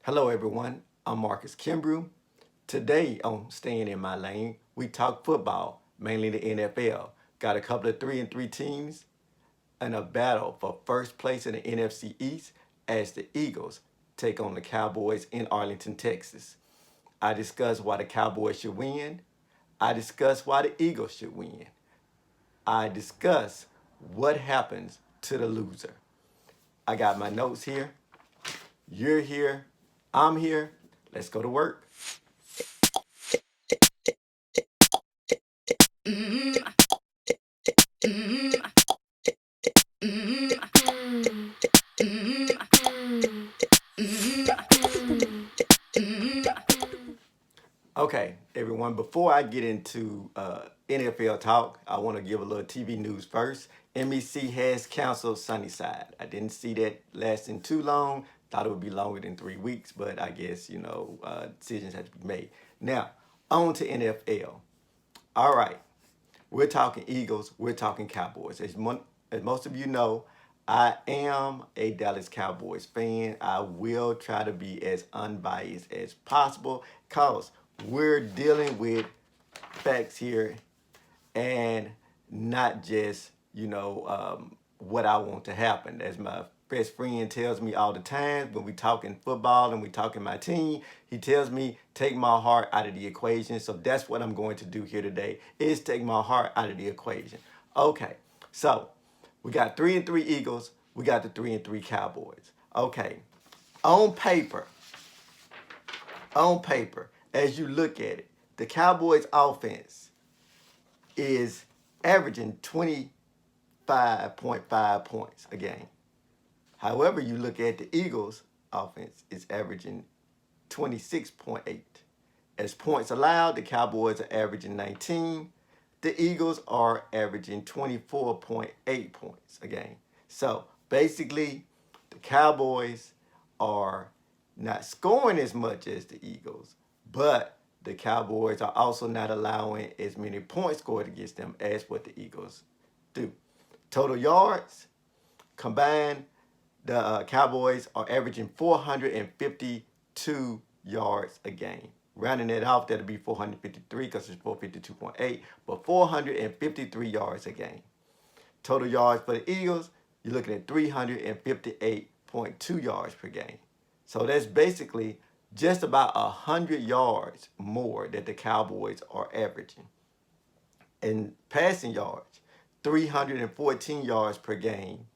Hello, everyone. I'm Marcus Kimbrew. Today on Staying in My Lane, we talk football, mainly the NFL. Got a couple of 3-3 teams in a battle for first place in the NFC East as the Eagles take on the Cowboys in Arlington, Texas. I discuss why the Cowboys should win. I discuss why the Eagles should win. I discuss what happens to the loser. I got my notes here. You're here. I'm here. Let's go to work. Okay, everyone, before I get into NFL talk, I want to give a little TV news first. NBC has canceled Sunnyside. I didn't see that lasting too long. Thought it would be longer than 3 weeks, but I guess, decisions have to be made. Now, on to NFL. All right, we're talking Eagles, we're talking Cowboys. As most of you know, I am a Dallas Cowboys fan. I will try to be as unbiased as possible because we're dealing with facts here and not just, what I want to happen. As my best friend tells me all the time when we talking football and we talking my team, he tells me take my heart out of the equation. So that's what I'm going to do here today is take my heart out of the equation. Okay, so we got 3-3 Eagles. We got the 3-3 Cowboys. Okay, on paper, as you look at it, the Cowboys offense is averaging 25.5 points a game. However, you look at the Eagles offense, it's averaging 26.8. As points allowed, the Cowboys are averaging 19. The Eagles are averaging 24.8 points a game. So basically, the Cowboys are not scoring as much as the Eagles, but the Cowboys are also not allowing as many points scored against them as what the Eagles do. Total yards combined, the Cowboys are averaging 452 yards a game. Rounding it off, that'll be 453 because it's 452.8, but 453 yards a game. Total yards for the Eagles, you're looking at 358.2 yards per game. So that's basically just about 100 yards more that the Cowboys are averaging. In passing yards, 314 yards per game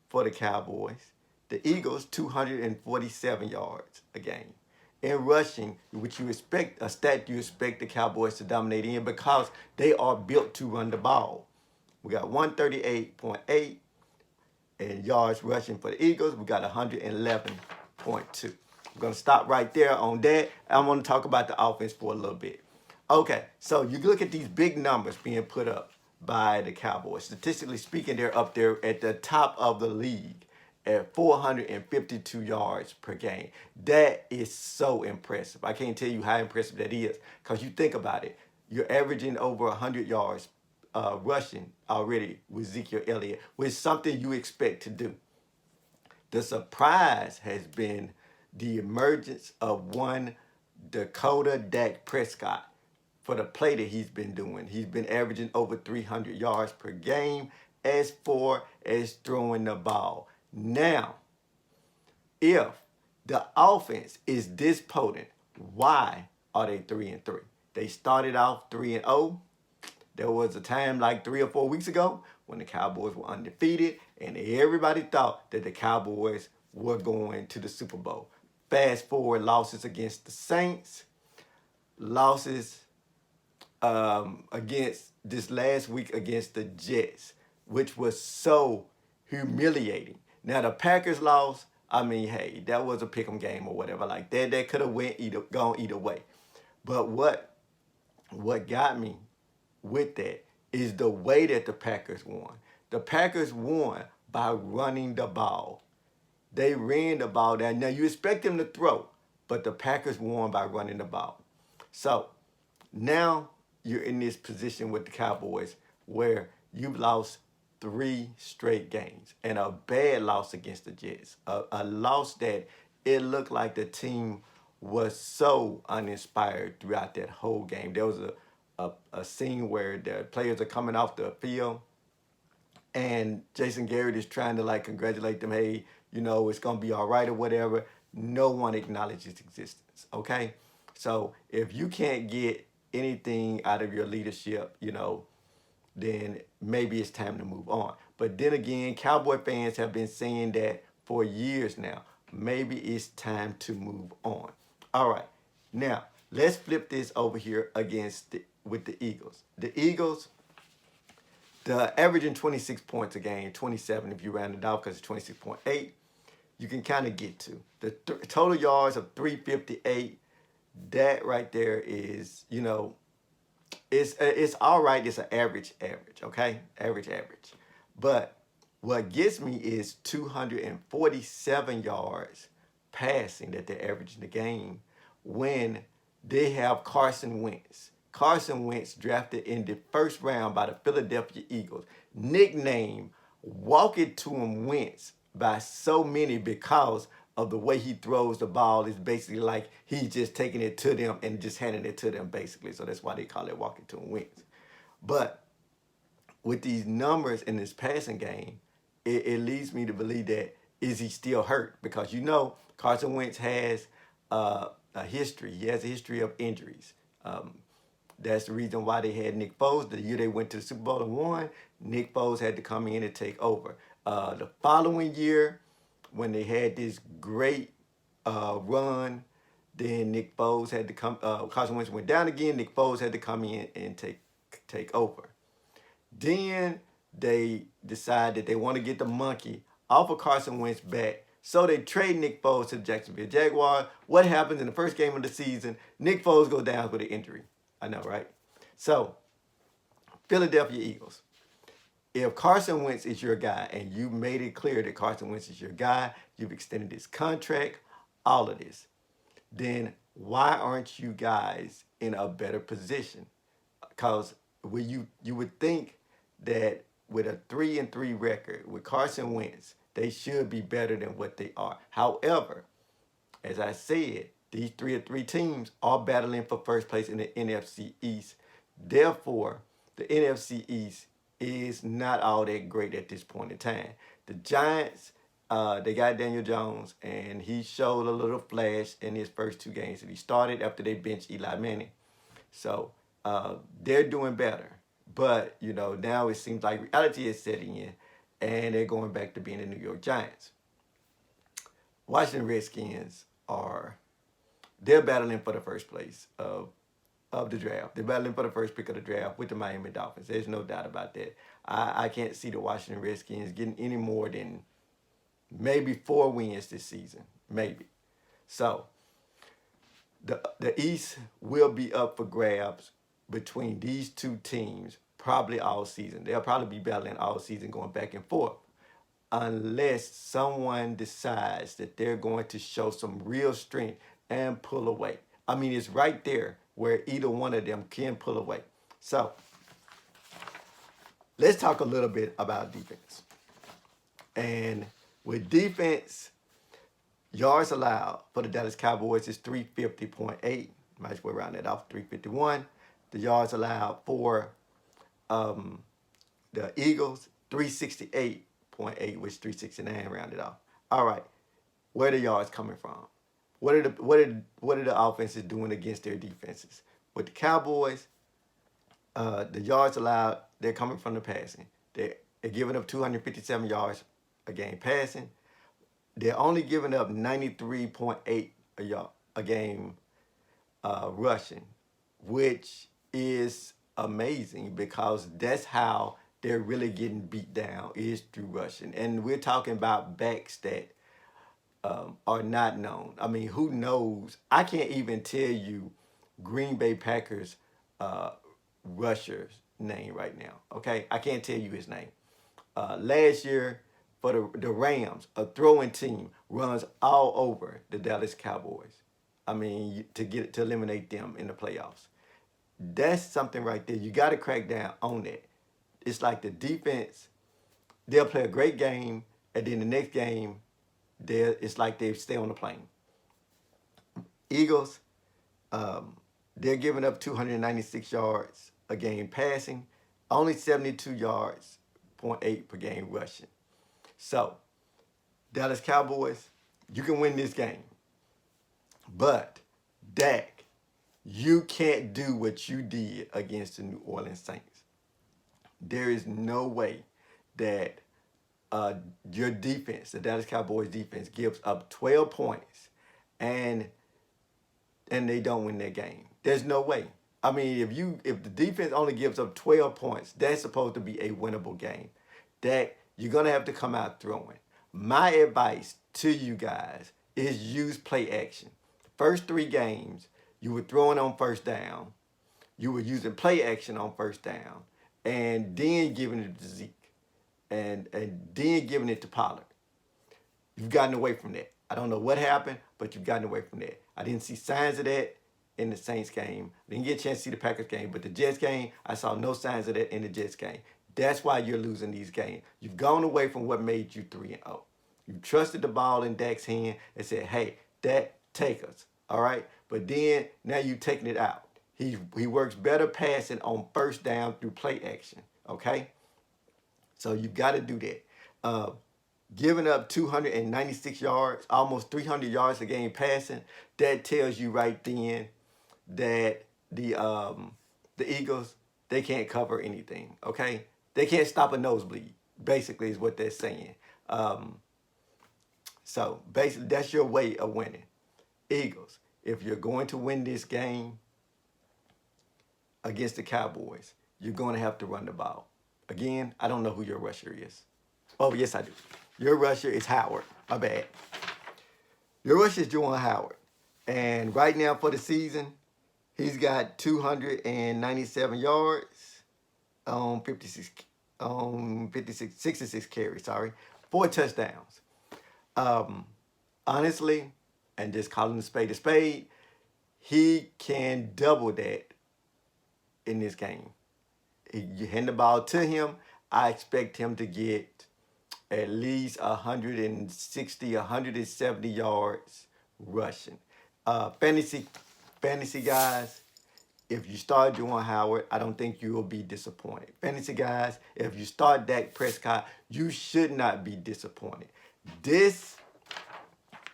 for the Cowboys. The Eagles, 247 yards a game. In rushing, which you expect, a stat you expect the Cowboys to dominate in because they are built to run the ball. We got 138.8 in yards rushing for the Eagles. We got 111.2. I'm going to stop right there on that. I'm going to talk about the offense for a little bit. Okay, so you look at these big numbers being put up by the Cowboys. Statistically speaking, they're up there at the top of the league at 452 yards per game. That is so impressive. I can't tell you how impressive that is because you think about it. You're averaging over 100 yards rushing already with Ezekiel Elliott, which is something you expect to do. The surprise has been the emergence of one Dakota Dak Prescott for the play that he's been doing. He's been averaging over 300 yards per game as far as throwing the ball. Now, if the offense is this potent, why are they 3-3? They started off 3-0. There was a time like 3 or 4 weeks ago when the Cowboys were undefeated and everybody thought that the Cowboys were going to the Super Bowl. Fast forward, losses against the Saints, losses against this last week against the Jets, which was so humiliating. Now the Packers lost. I mean, hey, that was a pick'em game or whatever like that. That could have gone either way. But what got me with that is the way that the Packers won. The Packers won by running the ball. They ran the ball down. Now you expect them to throw, but the Packers won by running the ball. So now you're in this position with the Cowboys where you've lost 3 straight games and a bad loss against the Jets, a loss that it looked like the team was so uninspired throughout that whole game. There was a scene where the players are coming off the field and Jason Garrett is trying to like congratulate them. Hey, it's gonna be all right or whatever. No one acknowledges existence. Okay, so if you can't get anything out of your leadership, then maybe it's time to move on. But then again, Cowboy fans have been saying that for years now. Maybe it's time to move on. All right, now let's flip this over here with the Eagles. The Eagles, the averaging 26 points a game, 27 if you round it out because it's 26.8. You can kind of get to the total yards of 358. That right there is, it's all right. It's an average, okay? Average. But what gets me is 247 yards passing that they're averaging the game when they have Carson Wentz. Carson Wentz drafted in the first round by the Philadelphia Eagles. Nicknamed Walk It To Him Wentz by so many because of the way he throws the ball. Is basically like he's just taking it to them and just handing it to them basically. So that's why they call it Walk It To Him Wentz. But with these numbers in this passing game, it leads me to believe that is he still hurt? Because Carson Wentz has a history. He has a history of injuries. That's the reason why they had Nick Foles. The year they went to the Super Bowl and won, Nick Foles had to come in and take over. The following year, when they had this great run, then Nick Foles had to come. Carson Wentz went down again. Nick Foles had to come in and take over. Then they decide that they want to get the monkey off of Carson Wentz back. So they trade Nick Foles to the Jacksonville Jaguars. What happens in the first game of the season? Nick Foles goes down with an injury. I know, right? So, Philadelphia Eagles. If Carson Wentz is your guy, and you made it clear that Carson Wentz is your guy, you've extended his contract, all of this, then why aren't you guys in a better position? Because you would think that with a 3-3 record with Carson Wentz, they should be better than what they are. However, as I said, these 3-3 teams are battling for first place in the NFC East. Therefore, the NFC East is not all that great at this point in time. The Giants, they got Daniel Jones, and he showed a little flash in his first 2 games that he started after they benched Eli Manning. So they're doing better. But, now it seems like reality is setting in, and they're going back to being the New York Giants. Washington Redskins they're battling for the first place of the draft. They're battling for the first pick of the draft with the Miami Dolphins. There's no doubt about that. I can't see the Washington Redskins getting any more than maybe 4 wins this season. Maybe. So, the East will be up for grabs between these 2 teams probably all season. They'll probably be battling all season going back and forth, unless someone decides that they're going to show some real strength and pull away. I mean, it's right there where either one of them can pull away. So, let's talk a little bit about defense. And with defense, yards allowed for the Dallas Cowboys is 350.8. Might as well round that off, 351. The yards allowed for the Eagles, 368.8, which 369 rounded off. All right, where are the yards coming from? What are the offenses doing against their defenses? With the Cowboys, the yards allowed, they're coming from the passing. They're giving up 257 yards a game passing. They're only giving up 93.8 a game rushing, which is amazing because that's how they're really getting beat down, is through rushing. And we're talking about backs that are not known. I mean, who knows? I can't even tell you Green Bay Packers rusher's name right now, okay? I can't tell you his name. Last year, for the Rams, a throwing team runs all over the Dallas Cowboys. I mean, to eliminate them in the playoffs. That's something right there. You got to crack down on that. It's like the defense, they'll play a great game, and then the next game, it's like they stay on the plane. Eagles, they're giving up 296 yards a game passing, only 72 yards, .8 per game rushing. So, Dallas Cowboys, you can win this game. But, Dak, you can't do what you did against the New Orleans Saints. There is no way that your defense, the Dallas Cowboys defense, gives up 12 points and they don't win that game. There's no way. I mean, if the defense only gives up 12 points, that's supposed to be a winnable game. That you're gonna have to come out throwing. My advice to you guys is use play action. First 3 games, you were throwing on first down. You were using play action on first down, and then giving it to Zeke, and then giving it to Pollard. You've gotten away from that. I don't know what happened, but you've gotten away from that. I didn't see signs of that in the Saints game. I didn't get a chance to see the Packers game, but the Jets game, I saw no signs of that in the Jets game. That's why you're losing these games. You've gone away from what made you 3-0. You trusted the ball in Dak's hand and said, hey, Dak, take us. All right? But then, now you're taking it out. He works better passing on first down through play action. Okay? So you've got to do that. Giving up 296 yards, almost 300 yards a game passing, that tells you right then that the Eagles, they can't cover anything, okay? They can't stop a nosebleed, basically is what they're saying. So basically, that's your way of winning. Eagles, if you're going to win this game against the Cowboys, you're going to have to run the ball. Again, I don't know who your rusher is. Oh, yes, I do. Your rusher is Howard. My bad. Your rusher is Juwan Howard. And right now for the season, he's got 297 yards on 66 carries, 4 touchdowns. Honestly, and just calling a spade, he can double that in this game. You hand the ball to him, I expect him to get at least 160, 170 yards rushing. Fantasy guys, if you start Juwan Howard, I don't think you will be disappointed. Fantasy guys, if you start Dak Prescott, you should not be disappointed. This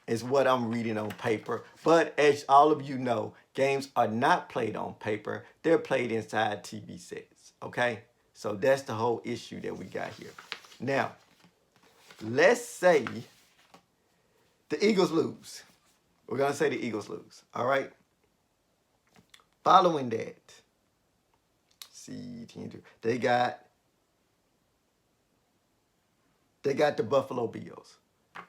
is what I'm reading on paper. But as all of you know, games are not played on paper. They're played inside TV sets, okay? So that's the whole issue that we got here. Now, let's say the Eagles lose. We're going to say the Eagles lose, all right? Following that, they got the Buffalo Bills.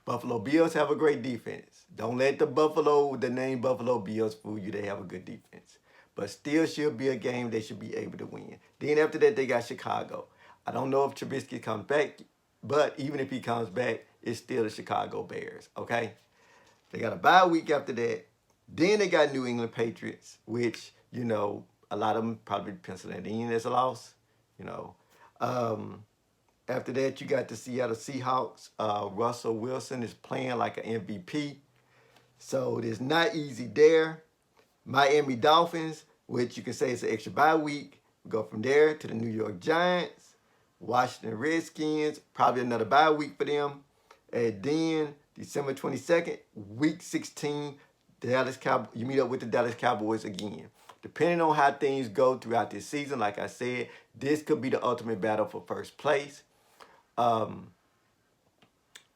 Buffalo Bills have a great defense. Don't let the name Buffalo Bills fool you. They have a good defense. But still should be a game they should be able to win. Then after that, they got Chicago. I don't know if Trubisky comes back, but even if he comes back, it's still the Chicago Bears, okay? They got a bye week after that. Then they got New England Patriots, which, you know, a lot of them probably pencil that in as a loss, you know. After that, you got the Seattle Seahawks. Russell Wilson is playing like an MVP. So it's not easy there. Miami Dolphins, which you can say is an extra bye week. We go from there to the New York Giants. Washington Redskins, probably another bye week for them. And then December 22nd, week 16, you meet up with the Dallas Cowboys again. Depending on how things go throughout this season, like I said, this could be the ultimate battle for first place.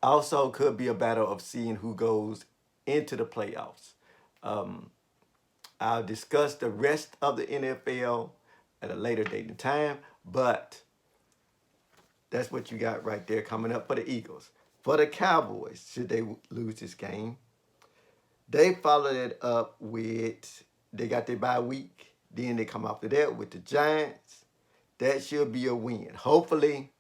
Also could be a battle of seeing who goes into the playoffs. I'll discuss the rest of the NFL at a later date and time, but that's what you got right there coming up for the Eagles. For the Cowboys, should they lose this game, they followed it up with, they got their bye week. Then they come after that with the Giants. That should be a win. Hopefully,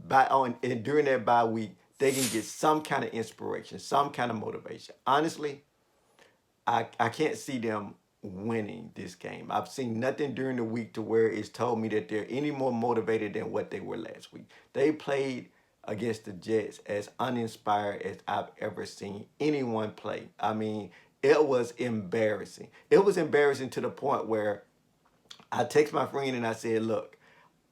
during that bye week, they can get some kind of inspiration, some kind of motivation. Honestly, I can't see them winning this game. I've seen nothing during the week to where it's told me that they're any more motivated than what they were last week. They played against the Jets as uninspired as I've ever seen anyone play. I mean, it was embarrassing. It was embarrassing to the point where I text my friend and I said, look,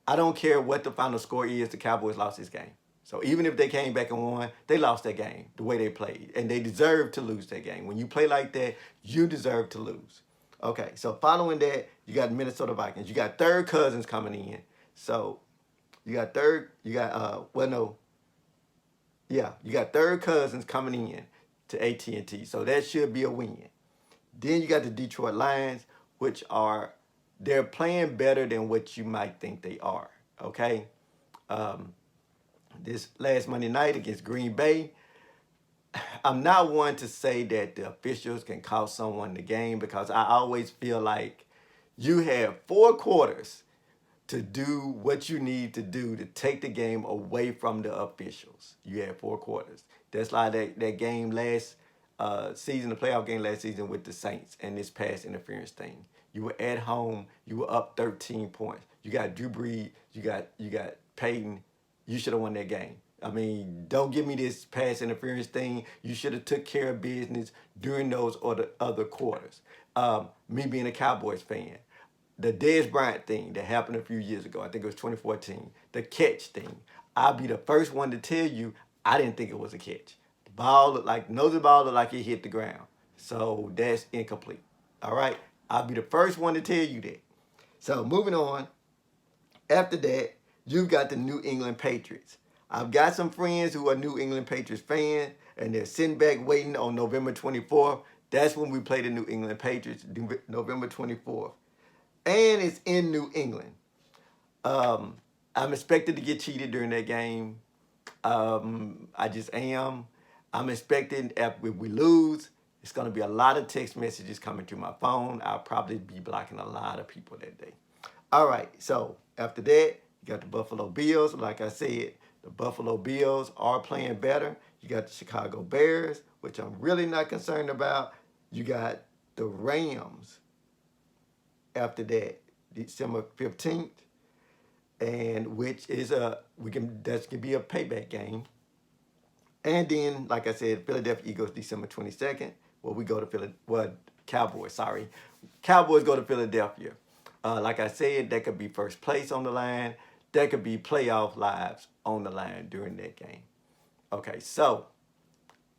I don't care what the final score is, the Cowboys lost this game. So even if they came back and won, they lost that game the way they played. And they deserve to lose that game. When you play like that, you deserve to lose. Okay, so following that, you got Minnesota Vikings. You got third cousins coming in. So you got you got third cousins coming in to AT&T. So that should be a win. Then you got the Detroit Lions, which they're playing better than what you might think they are. Okay, this last Monday night against Green Bay, I'm not one to say that the officials can cost someone the game because I always feel like you have 4 quarters to do what you need to do to take the game away from the officials. You have 4 quarters. That's like that game last season, the playoff game last season with the Saints and this pass interference thing. You were at home. You were up 13 points. You got Drew Brees. You got Peyton. You should have won that game. I mean, don't give me this pass interference thing. You should have took care of business during those other quarters. Me being a Cowboys fan, the Dez Bryant thing that happened a few years ago, I think it was 2014, the catch thing. I'll be the first one to tell you I didn't think it was a catch. The ball looked like, nose of the ball looked like it hit the ground. So that's incomplete. All right? I'll be the first one to tell you that. So moving on, after that, you've got the New England Patriots. I've got some friends who are New England Patriots fans, and they're sitting back waiting on November 24th. That's when we play the New England Patriots, November 24th. And it's in New England. I'm expected to get cheated during that game. I just am. I'm expecting if we lose, it's going to be a lot of text messages coming to my phone. I'll probably be blocking a lot of people that day. All right, so after that, you got the Buffalo Bills. Like I said, the Buffalo Bills are playing better. You got the Chicago Bears, which I'm really not concerned about. You got the Rams after that, December 15th, and which is that's gonna be a payback game. And then, like I said, Philadelphia Eagles December 22nd. We go to Cowboys, sorry. Cowboys go to Philadelphia. Like I said, that could be first place on the line. That could be playoff lives on the line during that game. Okay, so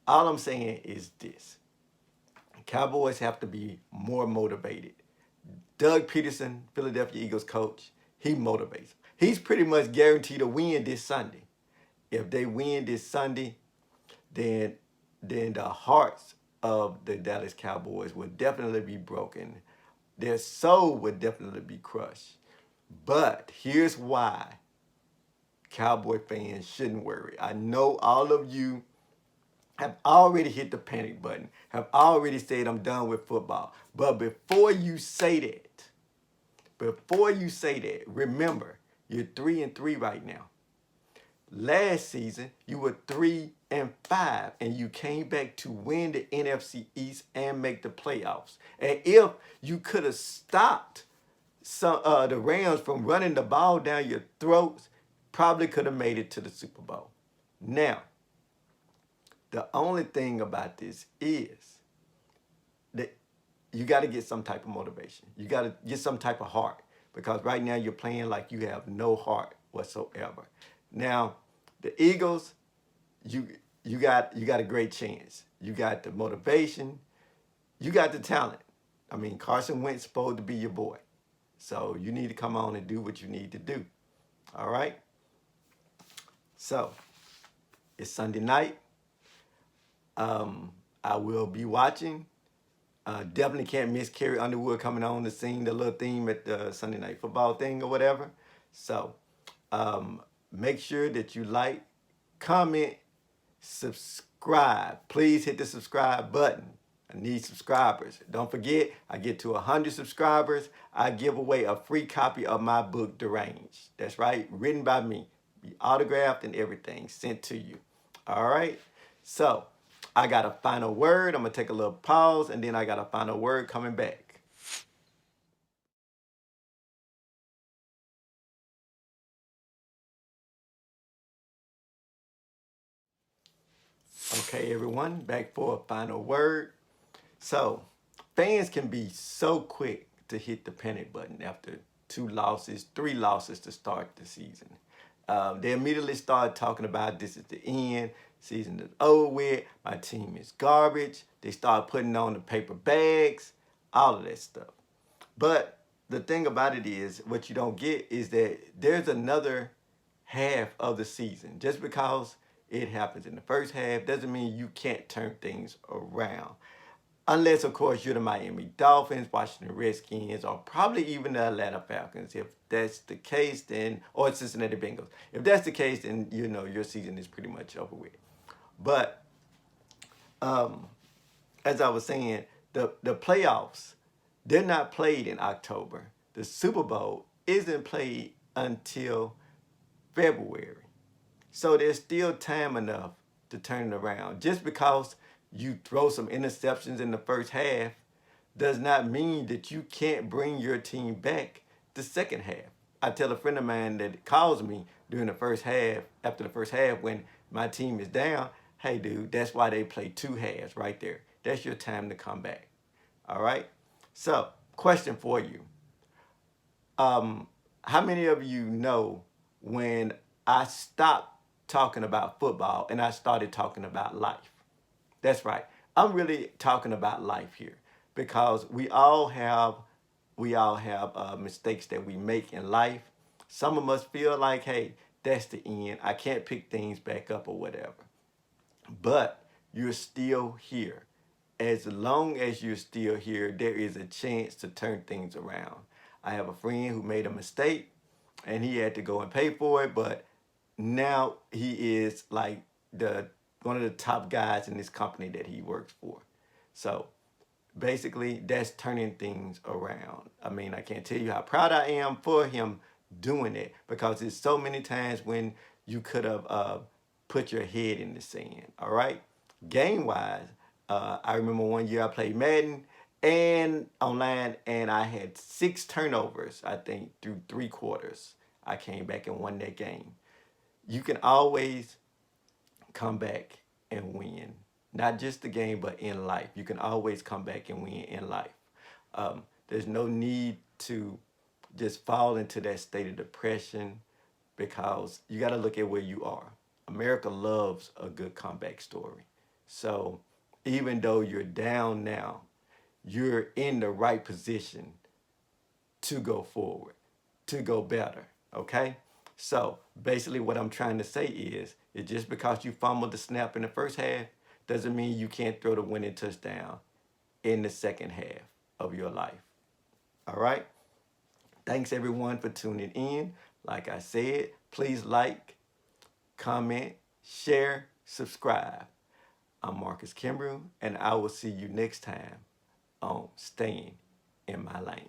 all I'm saying is this. Cowboys have to be more motivated. Doug Peterson, Philadelphia Eagles coach, he motivates. He's pretty much guaranteed to win this Sunday. If they win this Sunday, then the hearts of the Dallas Cowboys will definitely be broken. Their soul would definitely be crushed. But here's why Cowboy fans shouldn't worry. I know all of you have already hit the panic button, have already said I'm done with football. But before you say that, remember, you're 3-3 right now. Last season, you were 3-5, and you came back to win the NFC East and make the playoffs. And if you could have stopped the Rams from running the ball down your throats, probably could have made it to the Super Bowl. Now, the only thing about this is that you got to get some type of motivation. You got to get some type of heart, because right now you're playing like you have no heart whatsoever. Now, the Eagles, you got a great chance. You got the motivation. You got the talent. I mean, Carson Wentz supposed to be your boy. So you need to come on and do what you need to do. All right? So, it's Sunday night. I will be watching. Definitely can't miss Carrie Underwood coming on to sing the little theme at the Sunday Night Football thing or whatever. So, make sure that you like, comment, subscribe. Please hit the subscribe button. I need subscribers. Don't forget, I get to 100 subscribers, I give away a free copy of my book, Deranged. That's right, written by me. Be autographed and everything sent to you. All right? So, I got a final word. I'm going to take a little pause, and then I got a final word coming back. Okay, everyone, back for a final word. So, fans can be so quick to hit the panic button after 2 losses, 3 losses to start the season. They immediately start talking about this is the end, season is over with, my team is garbage. They start putting on the paper bags, all of that stuff. But the thing about it is, what you don't get is that there's another half of the season. Just because it happens in the first half doesn't mean you can't turn things around. Unless, of course, you're the Miami Dolphins, Washington Redskins, or probably even the Atlanta Falcons. If that's the case, then, or Cincinnati Bengals. If that's the case, then you know your season is pretty much over with. But um, as I was saying, the playoffs, they're not played in October. The Super Bowl isn't played until February. So there's still time enough to turn it around. Just because you throw some interceptions in the first half does not mean that you can't bring your team back the second half. I tell a friend of mine that calls me during the first half, after the first half, when my team is down, hey, dude, that's why they play 2 halves right there. That's your time to come back. All right? So, question for you. How many of you know when I stopped talking about football and I started talking about life? That's right. I'm really talking about life here because we all have mistakes that we make in life. Some of us feel like, hey, that's the end. I can't pick things back up or whatever. But you're still here. As long as you're still here, there is a chance to turn things around. I have a friend who made a mistake and he had to go and pay for it, but now he is like the one of the top guys in this company that he works for. So basically that's turning things around. I mean, I can't tell you how proud I am for him doing it because there's so many times when you could have put your head in the sand. All right, game wise, I remember one year I played Madden and online, and I had 6 turnovers. I think through 3 quarters, I came back and won that game. You can always come back and win. Not just the game, but in life. You can always come back and win in life. There's no need to just fall into that state of depression because you got to look at where you are. America loves a good comeback story. So even though you're down now, you're in the right position to go forward, to go better. Okay? So basically, what I'm trying to say is just because you fumbled the snap in the first half doesn't mean you can't throw the winning touchdown in the second half of your life. All right? Thanks everyone for tuning in. Like I said, please like, comment, share, subscribe. I'm Marcus Kimbrough, and I will see you next time on Staying in My Lane.